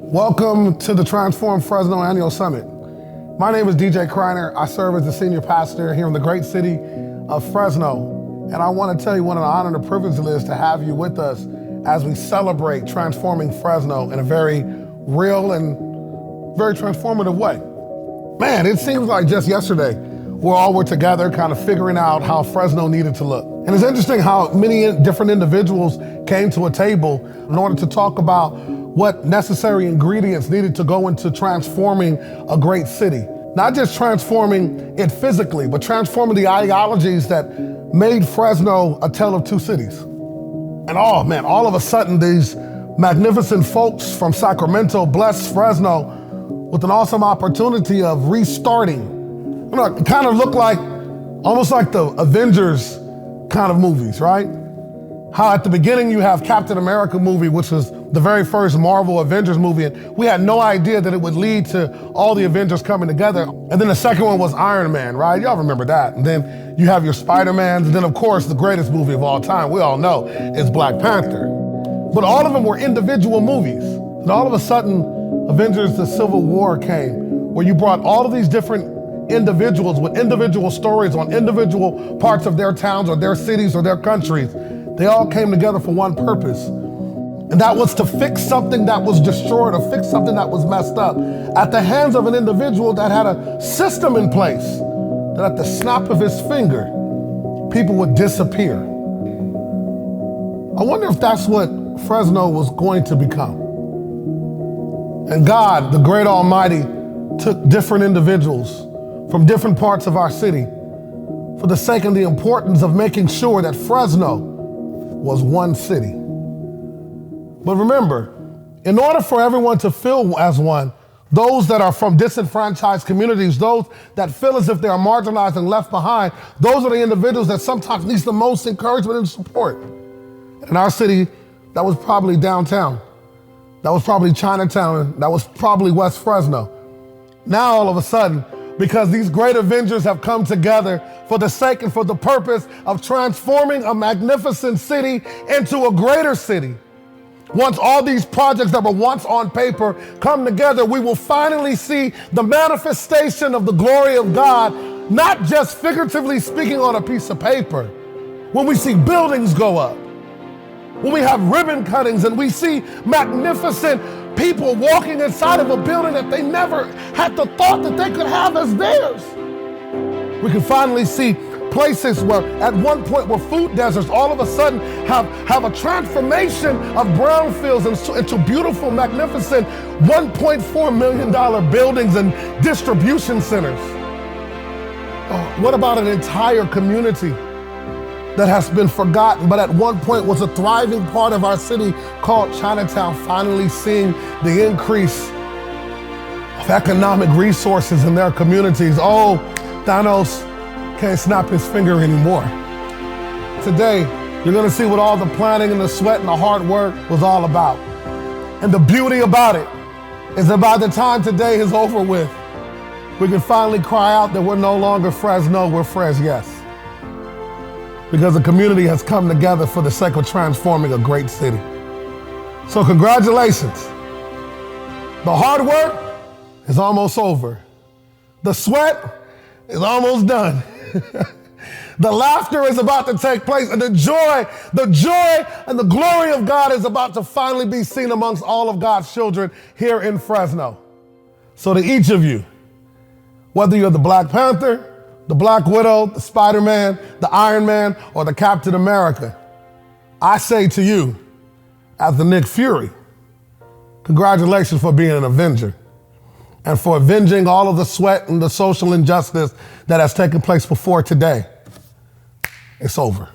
Welcome to the Transform Fresno Annual Summit. My name is DJ Kreiner. I serve as the senior pastor here in the great city of Fresno. And I want to tell you what an honor and a privilege it is to have you with us as we celebrate transforming Fresno in a very real and very transformative way. Man, it seems like just yesterday, we all were together kind of figuring out how Fresno needed to look. And it's interesting how many different individuals came to a table in order to talk about what necessary ingredients needed to go into transforming a great city. Not just transforming it physically, but transforming the ideologies that made Fresno a tale of two cities. And all of a sudden, these magnificent folks from Sacramento blessed Fresno with an awesome opportunity of restarting. You know, it kind of looked like, almost like the Avengers kind of movies, right? How at the beginning you have Captain America movie, which was the very first Marvel Avengers movie, and we had no idea that it would lead to all the Avengers coming together. And then the second one was Iron Man, right? Y'all remember that. And then you have your Spider-Mans, and then of course the greatest movie of all time, we all know, is Black Panther. But all of them were individual movies. And all of a sudden, Avengers: The Civil War came, where you brought all of these different individuals with individual stories on individual parts of their towns or their cities or their countries. They all came together for one purpose. And that was to fix something that was destroyed or fix something that was messed up at the hands of an individual that had a system in place that at the snap of his finger, people would disappear. I wonder if that's what Fresno was going to become. And God, the great Almighty, took different individuals from different parts of our city for the sake of the importance of making sure that Fresno was one city. But remember, in order for everyone to feel as one, those that are from disenfranchised communities, those that feel as if they are marginalized and left behind, those are the individuals that sometimes need the most encouragement and support. In our city, that was probably downtown. That was probably Chinatown. That was probably West Fresno. Now, all of a sudden, because these great Avengers have come together for the sake and for the purpose of transforming a magnificent city into a greater city. Once all these projects that were once on paper come together, we will finally see the manifestation of the glory of God, not just figuratively speaking on a piece of paper. When we see buildings go up, when we have ribbon cuttings and we see magnificent people walking inside of a building that they never had the thought that they could have as theirs. We can finally see places where at one point were food deserts all of a sudden have a transformation of brownfields into beautiful, magnificent $1.4 million buildings and distribution centers. What about an entire community that has been forgotten, but at one point was a thriving part of our city called Chinatown, finally seeing the increase of economic resources in their communities? Oh, Thanos can't snap his finger anymore. Today, you're gonna see what all the planning and the sweat and the hard work was all about. And the beauty about it is that by the time today is over with, we can finally cry out that we're no longer Fresno, we're Fres Yes. Because the community has come together for the sake of transforming a great city. So congratulations. The hard work is almost over. The sweat is almost done. The laughter is about to take place, and the joy and the glory of God is about to finally be seen amongst all of God's children here in Fresno. So to each of you, whether you're the Black Panther, the Black Widow, the Spider-Man, the Iron Man, or the Captain America, I say to you, as the Nick Fury, congratulations for being an Avenger and for avenging all of the sweat and the social injustice that has taken place before today. It's over.